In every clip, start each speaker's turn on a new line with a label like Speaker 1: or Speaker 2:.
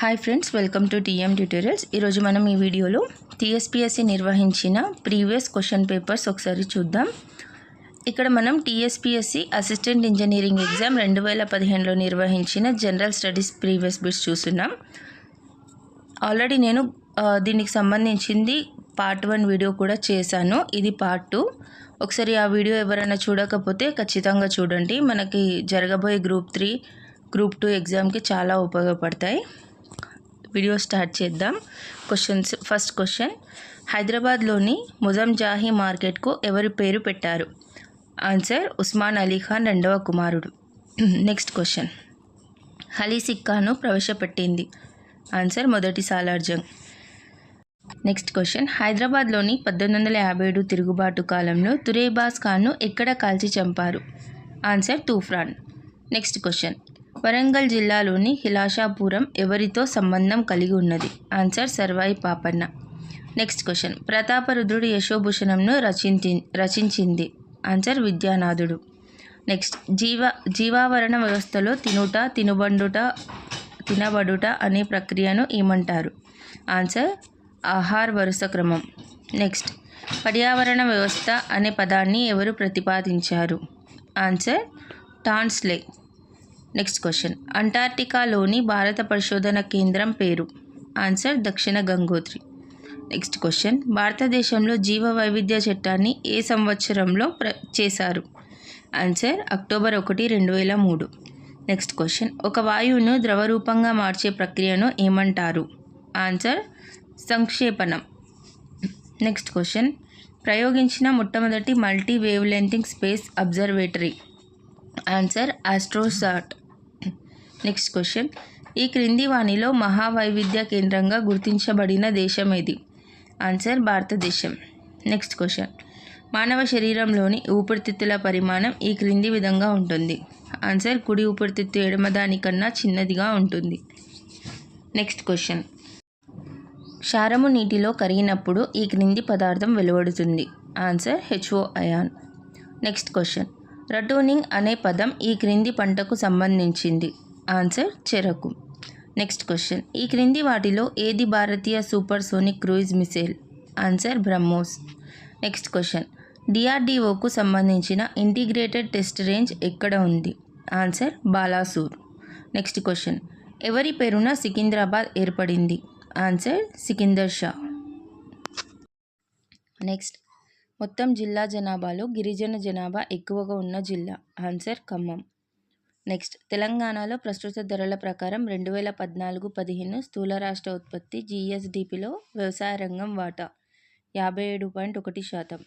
Speaker 1: Hi friends, welcome to TM tutorials. ఈరోజు మనం ఈ వీడియోలో టీఎస్పీఎస్సీ నిర్వహించిన ప్రీవియస్ క్వశ్చన్ పేపర్స్ ఒకసారి చూద్దాం. ఇక్కడ మనం టీఎస్పీఎస్సీ అసిస్టెంట్ ఇంజనీరింగ్ ఎగ్జామ్ 2015లో నిర్వహించిన జనరల్ స్టడీస్ ప్రీవియస్ బిట్స్ చూస్తున్నాం. ఆల్రెడీ నేను దీనికి సంబంధించింది పార్ట్ 1 వీడియో కూడా చేశాను. ఇది పార్ట్ 2. ఒకసారి ఆ వీడియో ఎవరైనా చూడకపోతే ఖచ్చితంగా చూడండి. మనకి జరగబోయే గ్రూప్ 3, గ్రూప్ 2 ఎగ్జామ్కి చాలా ఉపయోగపడతాయి. వీడియో స్టార్ట్ చేద్దాం. క్వశ్చన్స్. ఫస్ట్ క్వశ్చన్, హైదరాబాద్లోని ముజంజాహి మార్కెట్కు ఎవరి పేరు పెట్టారు? ఆన్సర్, ఉస్మాన్ అలీ ఖాన్ రెండవ కుమారుడు. నెక్స్ట్ క్వశ్చన్, అలీ సిక్కాను ప్రవేశపెట్టింది? ఆన్సర్, మొదటి సాలార్ జంగ్. నెక్స్ట్ క్వశ్చన్, హైదరాబాద్లోని 1857 తిరుగుబాటు కాలంలో తురేబాస్ ఖాన్ను ఎక్కడ కాల్చి చంపారు? Answer, Toopran. Next question, Warangal జిల్లాలోని హిలాషాపురం ఎవరితో సంబంధం కలిగి ఉన్నది? Answer, Sarvai Papanna. Next question, ప్రతాపరుద్రుడు యశోభూషణంను రచించింది? ఆన్సర్, విద్యానాథుడు. నెక్స్ట్, జీవావరణ వ్యవస్థలో తినబడుట అనే ప్రక్రియను ఏమంటారు? ఆన్సర్, ఆహార వరుస క్రమం. నెక్స్ట్, పర్యావరణ వ్యవస్థ అనే పదాన్ని ఎవరు ప్రతిపాదించారు? Answer, Tansley. నెక్స్ట్ క్వశ్చన్, అంటార్క్టికాలోని భారత పరిశోధన కేంద్రం పేరు? ఆన్సర్, దక్షిణ గంగోత్రి. నెక్స్ట్ క్వశ్చన్, భారతదేశంలో జీవ వైవిధ్య చట్టాన్ని ఏ సంవత్సరంలో చేశారు? Answer, October 1, 2003. నెక్స్ట్ క్వశ్చన్, ఒక వాయువును ద్రవరూపంగా మార్చే ప్రక్రియను ఏమంటారు? ఆన్సర్, సంక్షేపణం. నెక్స్ట్ క్వశ్చన్, ప్రయోగించిన మొట్టమొదటి మల్టీ వేవ్ లెంతింగ్ space observatory? Answer, AstroSat. Next question, ఈ క్రింది వానిలో మహావైవిధ్య కేంద్రంగా గుర్తించబడిన దేశం ఏది? ఆన్సర్, భారతదేశం. నెక్స్ట్ క్వశ్చన్, మానవ శరీరంలోని ఊపిరితిత్తుల పరిమాణం ఈ క్రింది విధంగా ఉంటుంది? ఆన్సర్, కుడి ఊపిరితిత్తు ఎడమ దానికన్నా చిన్నదిగా ఉంటుంది. నెక్స్ట్ క్వశ్చన్, క్షారము నీటిలో కరిగినప్పుడు ఈ క్రింది పదార్థం వెలువడుతుంది? Answer, HO ion. Next question, ratooning అనే పదం ఈ క్రింది పంటకు సంబంధించింది? ఆన్సర్, చెరకు. నెక్స్ట్ క్వశ్చన్, ఈ క్రింది వాటిలో ఏది భారతీయ supersonic cruise missile? Answer, BrahMos. Next question, DRDOకు సంబంధించిన ఇంటిగ్రేటెడ్ టెస్ట్ రేంజ్ ఎక్కడ ఉంది? ఆన్సర్, బాలాసూర్. నెక్స్ట్ క్వశ్చన్, ఎవరి పేరున సికింద్రాబాద్ ఏర్పడింది? ఆన్సర్, సికిందర్ షా. నెక్స్ట్, మొత్తం జిల్లా జనాభాలో గిరిజన జనాభా ఎక్కువగా ఉన్న జిల్లా? ఆన్సర్, ఖమ్మం. నెక్స్ట్, తెలంగాణలో ప్రస్తుత ధరల ప్రకారం 2014-15 స్థూల రాష్ట్ర ఉత్పత్తి GSDPలో వ్యవసాయ రంగం వాటా 57.1%.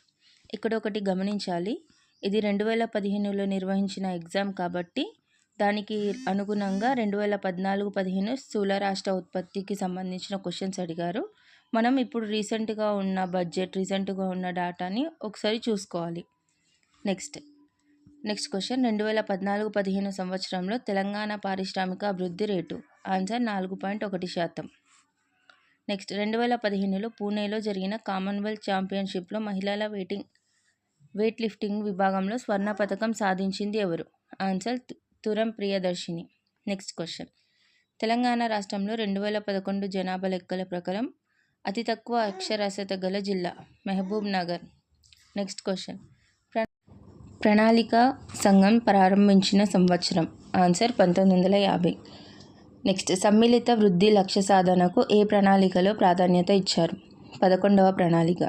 Speaker 1: ఇక్కడ ఒకటి గమనించాలి, ఇది 2015లో నిర్వహించిన ఎగ్జామ్ కాబట్టి దానికి అనుగుణంగా 2014-15 స్థూల రాష్ట్ర ఉత్పత్తికి సంబంధించిన క్వశ్చన్స్ అడిగారు. మనం ఇప్పుడు రీసెంట్గా ఉన్న బడ్జెట్, రీసెంట్గా ఉన్న డేటాని ఒకసారి చూసుకోవాలి. నెక్స్ట్ క్వశ్చన్, 2014-15 సంవత్సరంలో తెలంగాణ పారిశ్రామిక అభివృద్ధి రేటు? ఆన్సర్, 4.1%. నెక్స్ట్, 2015లో పూణేలో జరిగిన కామన్వెల్త్ ఛాంపియన్షిప్లో మహిళల వెయిట్ లిఫ్టింగ్ విభాగంలో స్వర్ణ పథకం సాధించింది ఎవరు? Answer, Turam Priyadarshini. Next question, Telangana రాష్ట్రంలో 2011 జనాభా లెక్కల ప్రకారం అతి తక్కువ అక్షరాస్యత గల జిల్లా? మహబూబ్ నగర్. నెక్స్ట్ క్వశ్చన్, ప్రణాళిక సంఘం ప్రారంభించిన సంవత్సరం? ఆన్సర్, 1950. నెక్స్ట్, సమ్మిళిత వృద్ధి లక్ష్య సాధనకు ఏ ప్రణాళికలో ప్రాధాన్యత ఇచ్చారు? 11వ ప్రణాళిక.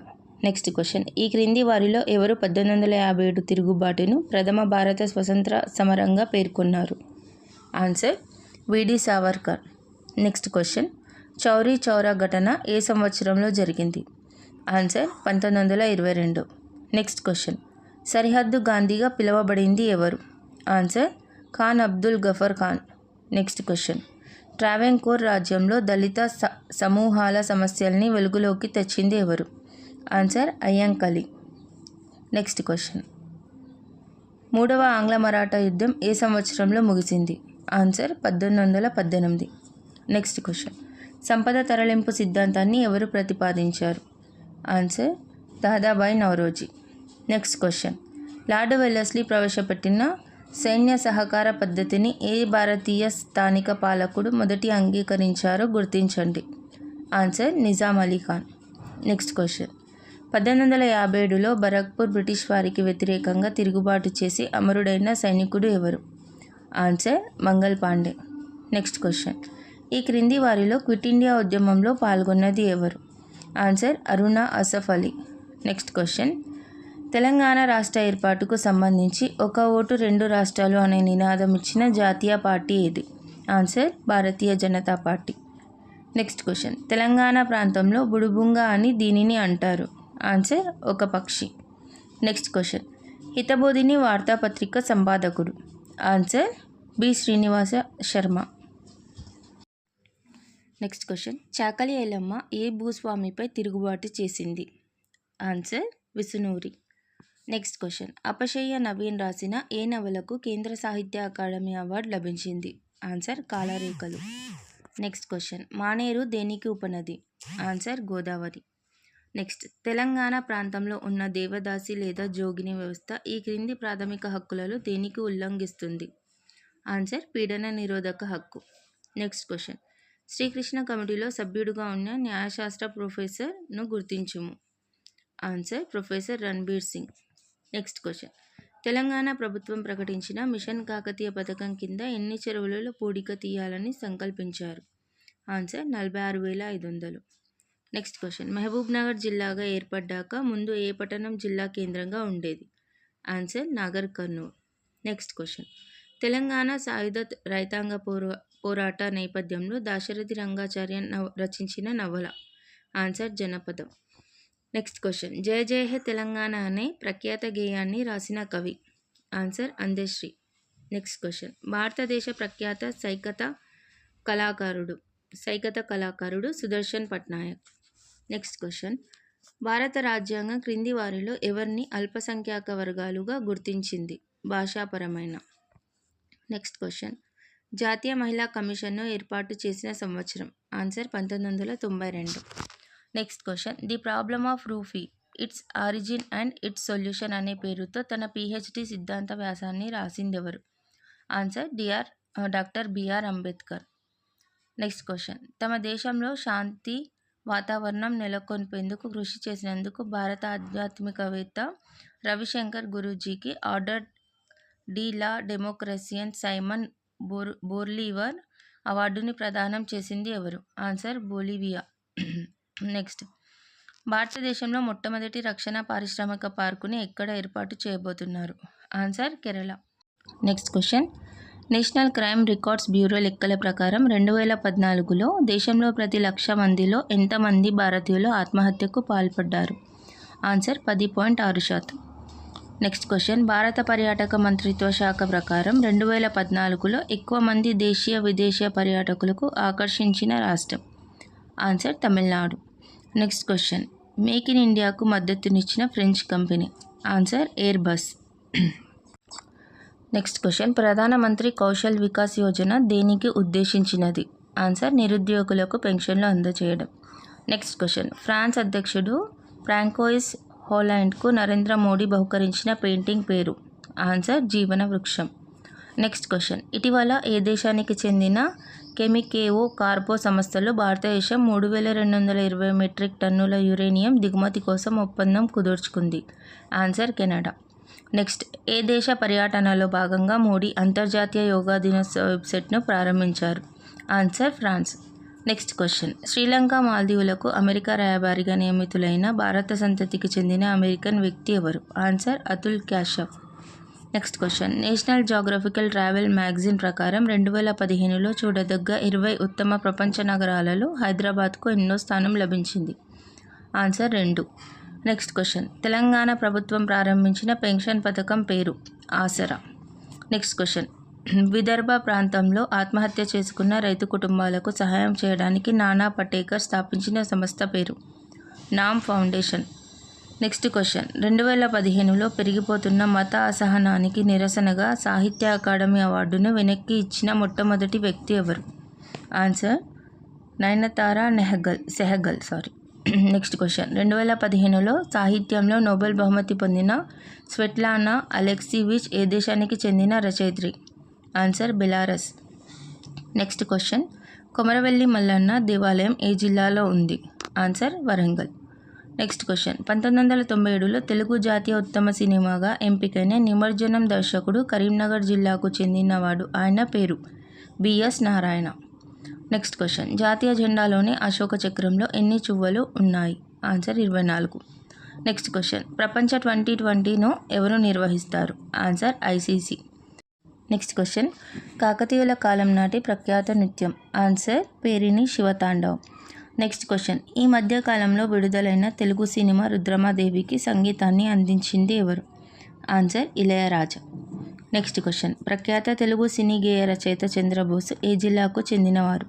Speaker 1: నెక్స్ట్ క్వశ్చన్, ఈ క్రింది వారిలో ఎవరు 1857 తిరుగుబాటును ప్రథమ భారత స్వతంత్ర సమరంగా పేర్కొన్నారు? Answer, VD Savarkar. Next question, Chauri Chaura ఘటన ఏ సంవత్సరంలో జరిగింది? ఆన్సర్, 1922. నెక్స్ట్ క్వశ్చన్, సరిహద్దు గాంధీగా పిలువబడింది ఎవరు? Answer, Khan Abdul Gafar Khan. Next question, Travancore రాజ్యంలో దళిత సమూహాల సమస్యల్ని వెలుగులోకి తెచ్చింది ఎవరు? ఆన్సర్, అయ్యంకలి. నెక్స్ట్ క్వశ్చన్, 3వ ఆంగ్ల మరాఠా యుద్ధం ఏ సంవత్సరంలో ముగిసింది? ఆన్సర్, 1818. నెక్స్ట్ క్వశ్చన్, సంపద తరలింపు సిద్ధాంతాన్ని ఎవరు ప్రతిపాదించారు? Answer, Dadabhai Naoroji. Next question, lord Wellesley ప్రవేశపెట్టిన సైన్య సహకార పద్ధతిని ఏ భారతీయ స్థానిక పాలకుడు మొదటి అంగీకరించారో గుర్తించండి. Answer Nizam Ali Khan. Next question. 1857లో బరక్పూర్ బ్రిటిష్ వారికి వ్యతిరేకంగా తిరుగుబాటు చేసి అమరుడైన సైనికుడు ఎవరు? Answer Mangal Pandey. Next question. ఈ క్రింది వారిలో క్విట్ ఇండియా ఉద్యమంలో పాల్గొన్నది ఎవరు? Answer Aruna Asaf Ali. Next question. Telangana రాష్ట్ర ఏర్పాటుకు సంబంధించి ఒక ఓటు రెండు రాష్ట్రాలు అనే నినాదం ఇచ్చిన జాతీయ పార్టీ ఏది? Answer Bharatiya Janata Party. Next question. Telangana ప్రాంతంలో బుడుబుంగ అని దీనిని అంటారు. ఆన్సర్ ఒక పక్షి. Next question. హితబోధిని వార్తాపత్రిక సంపాదకుడు? Answer B Srinivasa Sharma. Next question. Chakali Ailamma ఏ భూస్వామిపై తిరుగుబాటు చేసింది? Answer Visunuri. Next question. Apashayya Naveen రాసిన ఏ నవలకు కేంద్ర సాహిత్య అకాడమీ అవార్డు లభించింది? Answer Kalarekhalu. Next question. Maneru దేనికి ఉపనది? ఆన్సర్ గోదావరి. నెక్స్ట్. తెలంగాణ ప్రాంతంలో ఉన్న దేవదాసి లేదా జోగిని వ్యవస్థ ఈ క్రింది ప్రాథమిక హక్కులలో దేనికి ఉల్లంఘిస్తుంది? ఆన్సర్ పీడన నిరోధక హక్కు. Next question. శ్రీకృష్ణ కమిటీలో సభ్యుడిగా ఉన్న న్యాయశాస్త్ర ప్రొఫెసర్ను గుర్తించుము. Answer professor Ranbir Singh. Next question. Telangana ప్రభుత్వం ప్రకటించిన మిషన్ కాకతీయ పథకం కింద ఎన్ని చెరువులలో పూడిక తీయాలని సంకల్పించారు? Answer 46,500. Next question. Mahbubnagar జిల్లాగా ఏర్పడ్డాక ముందు ఏ పట్టణం జిల్లా కేంద్రంగా ఉండేది? Answer Nagarkurnool. Next question. Telangana సాయుధ రైతాంగ పోరాట నేపథ్యంలో దాశరథి రంగాచార్య రచించిన నవల? Answer Janapadam. Next question. Jaya Jaya He Telangana అనే ప్రఖ్యాత గేయాన్ని రాసిన కవి? ఆన్సర్ అందశ్రీ. Next question. భారతదేశ ప్రఖ్యాత సైకత కళాకారుడు సుదర్శన్ పట్నాయక్. Next question. భారత రాజ్యాంగం క్రింది వారిలో ఎవరిని అల్పసంఖ్యాక వర్గాలుగా గుర్తించింది భాషాపరమైన? Next question. జాతీయ మహిళా కమిషన్ను ఏర్పాటు చేసిన సంవత్సరం? Answer 1992. Next question. The problem of rupee, its origin and its solution అనే పేరుతో తన PhD సిద్ధాంత వ్యాసాన్ని రాసిందెవరు? Answer doctor B R Ambedkar. Next question. తమ దేశంలో శాంతి వాతావరణం నెలకొల్పేందుకు కృషి చేసినందుకు భారత ఆధ్యాత్మికవేత్త రవిశంకర్ గురూజీకి Order de la Democracia Simon Bolivar అవార్డుని ప్రదానం చేసింది ఎవరు? Answer Bolivia. నెక్స్ట్. భారతదేశంలో మొట్టమొదటి రక్షణ పారిశ్రామిక పార్కుని ఎక్కడ ఏర్పాటు చేయబోతున్నారు? Answer Kerala. Next question. National Crime Records bureau లెక్కల ప్రకారం 2014లో దేశంలో ప్రతి 1,00,000 మందిలో ఎంతమంది భారతీయులు ఆత్మహత్యకు పాల్పడ్డారు? ఆన్సర్ 10.6%. Next question. భారత పర్యాటక మంత్రిత్వ శాఖ ప్రకారం 2014లో ఎక్కువ మంది దేశీయ విదేశీయ పర్యాటకులకు ఆకర్షించిన రాష్ట్రం? Answer Tamil Nadu. Next question. Make in ఇండియాకు మద్దతునిచ్చిన French company? Answer Airbus. Next question. ప్రధానమంత్రి కౌశల్ వికాస్ యోజన దేనికి ఉద్దేశించినది? ఆన్సర్ నిరుద్యోగులకు పెన్షన్లు అందజేయడం. Next question. ఫ్రాన్స్ అధ్యక్షుడు ఫ్రాంకోయిస్ హాలండ్కు నరేంద్ర మోడీ బహుకరించిన పెయింటింగ్ పేరు? ఆన్సర్ జీవన వృక్షం. Next question. ఇటీవల ఏ దేశానికి చెందిన కెమికేఓ కార్పో సంస్థలో భారతదేశం 3,220 మెట్రిక్ టన్నుల యురేనియం దిగుమతి కోసం ఒప్పందం కుదుర్చుకుంది? Answer Canada. నెక్స్ట్. ఏ దేశ పర్యటనలో భాగంగా మోడీ అంతర్జాతీయ యోగా దినోత్సవ వెబ్సైట్ను ప్రారంభించారు? Answer France. Next question. Sri Lanka మాల్దీవులకు అమెరికా రాయబారిగా నియమితులైన భారత సంతతికి చెందిన అమెరికన్ వ్యక్తి ఎవరు? Answer Atul Keshap. Next question. National Geographical Travel magazine ప్రకారం 2015లో చూడదగ్గ 20 ఉత్తమ ప్రపంచ నగరాలలో హైదరాబాద్కు ఎన్నో స్థానం లభించింది? ఆన్సర్ 2. Next question. తెలంగాణ ప్రభుత్వం ప్రారంభించిన పెన్షన్ పథకం పేరు? ఆసరా. Next question. విదర్భ ప్రాంతంలో ఆత్మహత్య చేసుకున్న రైతు కుటుంబాలకు సహాయం చేయడానికి నానా పటేకర్ స్థాపించిన సంస్థ పేరు? నామ్ ఫౌండేషన్. Next question. 2015లో పెరిగిపోతున్న మత అసహనానికి నిరసనగా సాహిత్య అకాడమీ అవార్డును వెనక్కి ఇచ్చిన మొట్టమొదటి వ్యక్తి ఎవరు? Answer Nayantara Sahgal. Next question 2015లో సాహిత్యంలో నోబెల్ బహుమతి పొందిన స్వెట్లానా అలెక్సీవిచ్ ఏ దేశానికి చెందిన రచయిత్రి? Answer Belarus. Next question Komaravelli Mallanna దేవాలయం ఏ జిల్లాలో ఉంది? ఆన్సర్ వరంగల్. నెక్స్ట్ క్వశ్చన్ 1997లో తెలుగు జాతీయ ఉత్తమ సినిమాగా ఎంపికైన నిమజ్జనం దర్శకుడు కరీంనగర్ జిల్లాకు చెందినవాడు. ఆయన పేరు బిఎస్ నారాయణ. నెక్స్ట్ క్వశ్చన్ జాతీయ జెండాలోని అశోక చక్రంలో ఎన్ని చువ్వలు ఉన్నాయి? ఆన్సర్ 24. నెక్స్ట్ క్వశ్చన్ ప్రపంచ 2020ను ఎవరు నిర్వహిస్తారు? Answer ICC. నెక్స్ట్ క్వశ్చన్ కాకతీయుల కాలం నాటి ప్రఖ్యాత నృత్యం? ఆన్సర్ పేరిణి శివతాండవం. నెక్స్ట్ క్వశ్చన్ ఈ మధ్య కాలంలో విడుదలైన తెలుగు సినిమా రుద్రమాదేవికి సంగీతాన్ని అందించింది ఎవరు? ఆన్సర్ ఇళయరాజా. నెక్స్ట్ క్వశ్చన్ ప్రఖ్యాత తెలుగు సినీ గేయ రచయిత చంద్రబోసు ఏ జిల్లాకు చెందినవారు?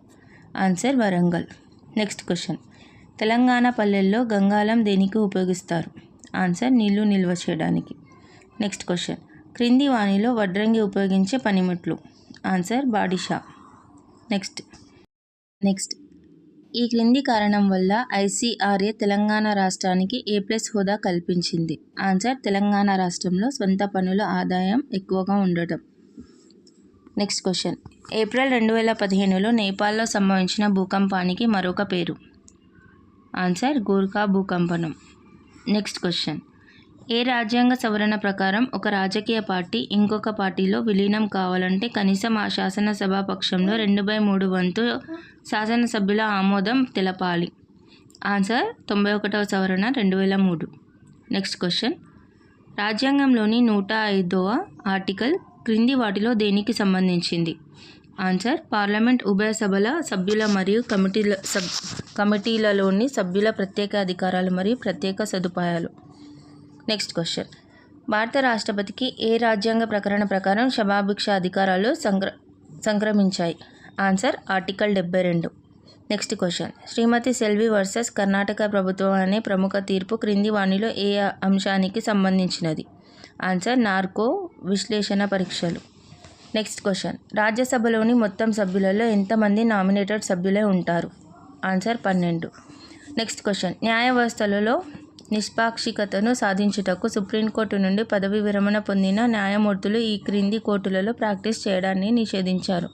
Speaker 1: Answer Warangal. Next question Telangana పల్లెల్లో గంగాళం దేనికి ఉపయోగిస్తారు? ఆన్సర్ నీళ్లు నిల్వ చేయడానికి. నెక్స్ట్ క్వశ్చన్ క్రింది వాణిలో వడ్రంగి ఉపయోగించే పనిముట్లు? ఆన్సర్ బాడిషా. నెక్స్ట్ ఈ క్రింది కారణం వల్ల ఐసీఆర్ఏ తెలంగాణ రాష్ట్రానికి A+ హోదా కల్పించింది? ఆన్సర్ తెలంగాణ రాష్ట్రంలో స్వంత పన్నుల ఆదాయం ఎక్కువగా ఉండటం. నెక్స్ట్ క్వశ్చన్ ఏప్రిల్ 2015లో నేపాల్లో సంభవించిన భూకంపానికి మరొక పేరు? ఆన్సర్ గూర్ఖా భూకంపనం. నెక్స్ట్ క్వశ్చన్ ఏ రాజ్యాంగ సవరణ ప్రకారం ఒక రాజకీయ పార్టీ ఇంకొక పార్టీలో విలీనం కావాలంటే కనీసం ఆ శాసనసభ పక్షంలో 2/3 వంతు శాసనసభ్యుల ఆమోదం తెలపాలి? ఆన్సర్ 91వ సవరణ 2003. నెక్స్ట్ క్వశ్చన్ రాజ్యాంగంలోని 105వ ఆర్టికల్ క్రింది వాటిలో దేనికి సంబంధించింది? ఆన్సర్ పార్లమెంట్ ఉభయ సభల సభ్యుల మరియు కమిటీలలోని సభ్యుల ప్రత్యేక అధికారాలు మరియు ప్రత్యేక సదుపాయాలు. నెక్స్ట్ క్వశ్చన్ భారత రాష్ట్రపతికి ఏ రాజ్యాంగ ప్రకరణ ప్రకారం సభాభిక్ష అధికారాలు సంక్రమించాయి? Answer article 72. Next question Shrimati Selvi versus Karnataka ప్రభుత్వం అనే ప్రముఖ తీర్పు క్రింది వాణిలో ఏ అంశానికి సంబంధించినది? ఆన్సర్ నార్కో విశ్లేషణ పరీక్షలు. నెక్స్ట్ క్వశ్చన్ రాజ్యసభలోని మొత్తం సభ్యులలో ఎంతమంది నామినేటెడ్ సభ్యులే ఉంటారు? ఆన్సర్ 12. నెక్స్ట్ క్వశ్చన్ న్యాయ వ్యవస్థలలో నిష్పాక్షికతను సాధించుటకు సుప్రీంకోర్టు నుండి పదవి విరమణ పొందిన న్యాయమూర్తులు ఈ క్రింది కోర్టులలో ప్రాక్టీస్ చేయడాన్ని నిషేధించారు?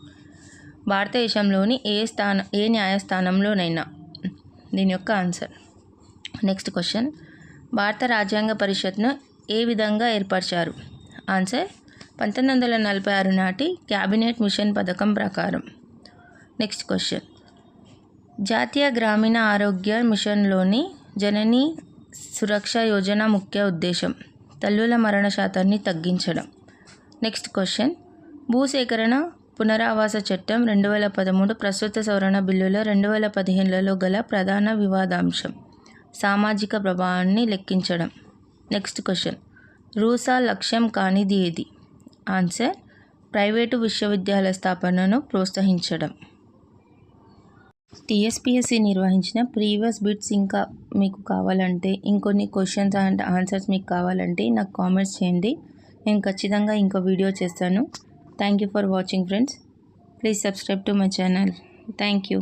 Speaker 1: భారతదేశంలోని ఏ న్యాయస్థానంలోనైనా? దీని యొక్క ఆన్సర్. నెక్స్ట్ క్వశ్చన్ భారత రాజ్యాంగ పరిషత్ను ఏ విధంగా ఏర్పరిచారు? ఆన్సర్ 1946 నాటి క్యాబినెట్ మిషన్ పథకం ప్రకారం. నెక్స్ట్ క్వశ్చన్ జాతీయ గ్రామీణ ఆరోగ్య మిషన్లోని జననీ సురక్ష యోజన ముఖ్య ఉద్దేశం తల్లుల మరణ శాతాన్ని తగ్గించడం. నెక్స్ట్ క్వశ్చన్ భూసేకరణ పునరావాస చట్టం 2013 ప్రస్తుత సవరణ బిల్లులో 2015లలో గల ప్రధాన వివాదాంశం సామాజిక ప్రభావాన్ని లెక్కించడం. నెక్స్ట్ క్వశ్చన్ రూసా లక్ష్యం కానిది ఏది? ఆన్సర్ ప్రైవేటు విశ్వవిద్యాలయ స్థాపనను ప్రోత్సహించడం. టీఎస్పీఎస్సీ నిర్వహించిన ప్రీవియస్ బిట్స్ ఇంకా మీకు కావాలంటే ఇంకొన్ని క్వశ్చన్స్ అండ్ ఆన్సర్స్ మీకు కావాలంటే నాకు కామెంట్స్ చేయండి. నేను ఖచ్చితంగా ఇంకో వీడియో చేస్తాను. Thank you for watching friends. Please subscribe to my channel. Thank you.